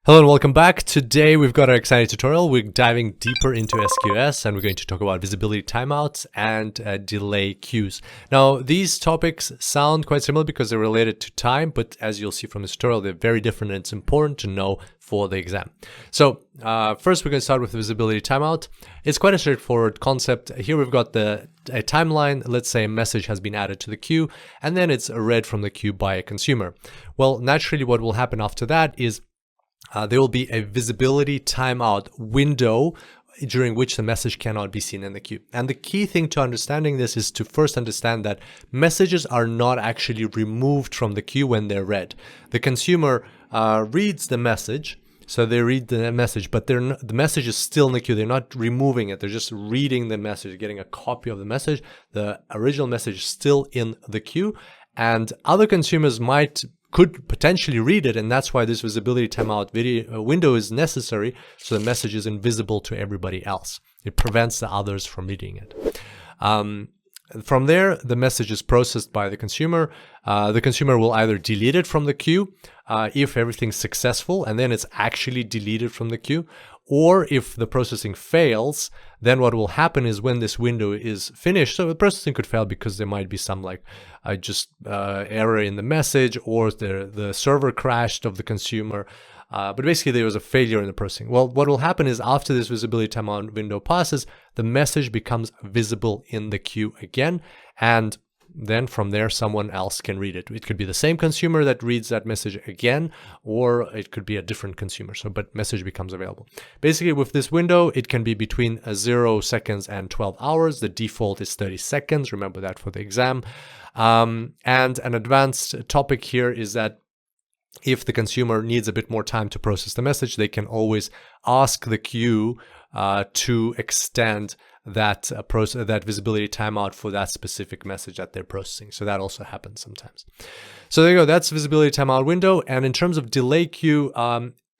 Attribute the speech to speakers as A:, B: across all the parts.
A: Hello and welcome back. Today we've got our exciting tutorial. We're diving deeper into SQS and we're going to talk about visibility timeouts and delay queues. Now these topics sound quite similar because they're related to time, but as you'll see from this tutorial, they're very different and it's important to know for the exam. So first we're going to start with visibility timeout. It's quite a straightforward concept. Here we've got a timeline. Let's say a message has been added to the queue and then it's read from the queue by a consumer. Well, naturally what will happen after that is there will be a visibility timeout window during which the message cannot be seen in the queue. And the key thing to understanding this is to first understand that messages are not actually removed from the queue when they're read. The consumer reads the message, so they read the message, but the message is still in the queue. They're not removing it. They're just reading the message, getting a copy of the message. The original message is still in the queue, and other consumers could potentially read it, and that's why this visibility timeout window is necessary, so the message is invisible to everybody else. It prevents the others from reading it. From there, the message is processed by the consumer. The consumer will either delete it from the queue if everything's successful, and then it's actually deleted from the queue, or if the processing fails, then what will happen is when this window is finished, so the processing could fail because there might be some error in the message, or the server crashed of the consumer, but basically there was a failure in the processing. Well, what will happen is after this visibility timeout window passes, the message becomes visible in the queue again, and then from there someone else can read it. It could be the same consumer that reads that message again, or it could be a different consumer, but message becomes available. Basically with this window, it can be between 0 seconds and 12 hours. The default is 30 seconds, remember that for the exam. And an advanced topic here is that if the consumer needs a bit more time to process the message, they can always ask the queue to extend that visibility timeout for that specific message that they're processing. So that also happens sometimes. So there you go. That's visibility timeout window. And in terms of delay queue,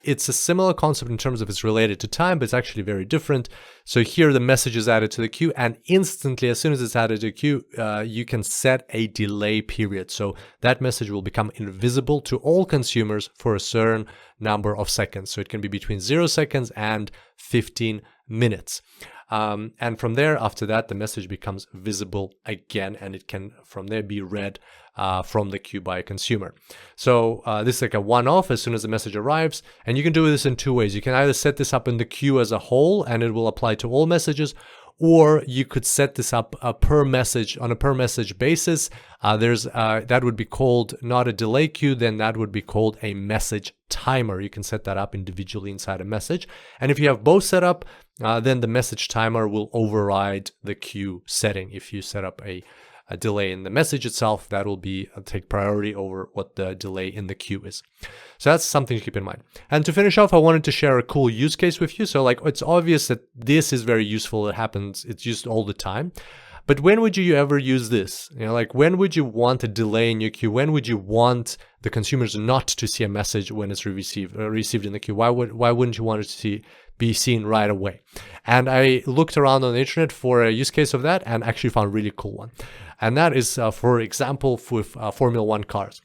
A: it's a similar concept in terms of it's related to time, but it's actually very different. So here the message is added to the queue, and instantly, as soon as it's added to the queue, you can set a delay period. So that message will become invisible to all consumers for a certain number of seconds. So it can be between 0 seconds and 15 minutes. And from there, after that, the message becomes visible again, and it can from there be read from the queue by a consumer. So this is like a one-off as soon as the message arrives, and you can do this in two ways. You can either set this up in the queue as a whole, and it will apply to all messages, or you could set this up on a per message basis. That would be called not a delay queue, then that would be called a message timer. You can set that up individually inside a message. And if you have both set up, then the message timer will override the queue setting. If you set up a delay in the message itself, that will take priority over what the delay in the queue is. So that's something to keep in mind. And to finish off, I wanted to share a cool use case with you. So it's obvious that this is very useful. It's used all the time. But when would you ever use this? When would you want a delay in your queue? When would you want the consumers not to see a message when it's received in the queue? Why wouldn't you want it to be seen right away? And I looked around on the internet for a use case of that and actually found a really cool one. And that is, for example, with Formula One cars.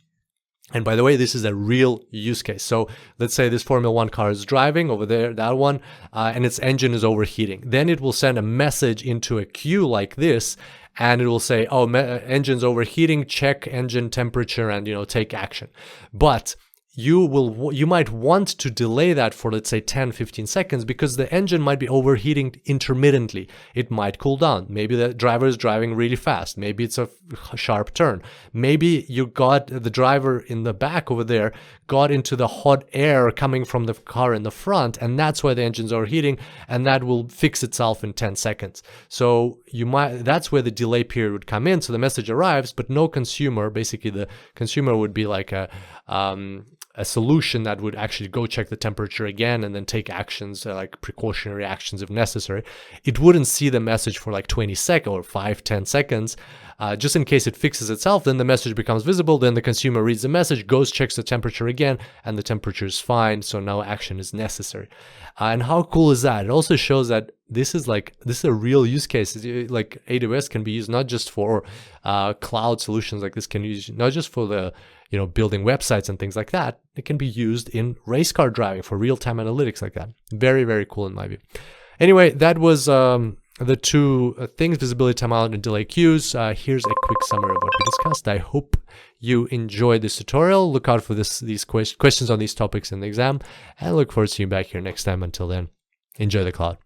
A: And by the way, this is a real use case. So let's say this Formula One car is driving over there, that one, and its engine is overheating. Then it will send a message into a queue like this, and it will say, oh, engine's overheating, check engine temperature and, take action. But you might want to delay that for, let's say, 10-15 seconds because the engine might be overheating intermittently. It might cool down. Maybe the driver is driving really fast. Maybe it's a sharp turn. Maybe you got the driver in the back over there got into the hot air coming from the car in the front, and that's why the engine's overheating, and that will fix itself in 10 seconds. So that's where the delay period would come in. So the message arrives, but no consumer, basically the consumer would be like a solution that would actually go check the temperature again and then take actions, like precautionary actions if necessary. It wouldn't see the message for like 20 seconds or 5-10 seconds. Just in case it fixes itself, then the message becomes visible, then the consumer reads the message, goes, checks the temperature again, and the temperature is fine, so no action is necessary. And how cool is that? It also shows that this is a real use case. Like AWS can be used not just for cloud solutions, like this can be used not just for the building websites and things like that, it can be used in race car driving for real-time analytics like that. Very, very cool in my view. Anyway, that was the two things, visibility timeout and delay queues. Here's a quick summary of what we discussed. I hope you enjoyed this tutorial. Look out for these questions on these topics in the exam, and look forward to seeing you back here next time. Until then, enjoy the cloud.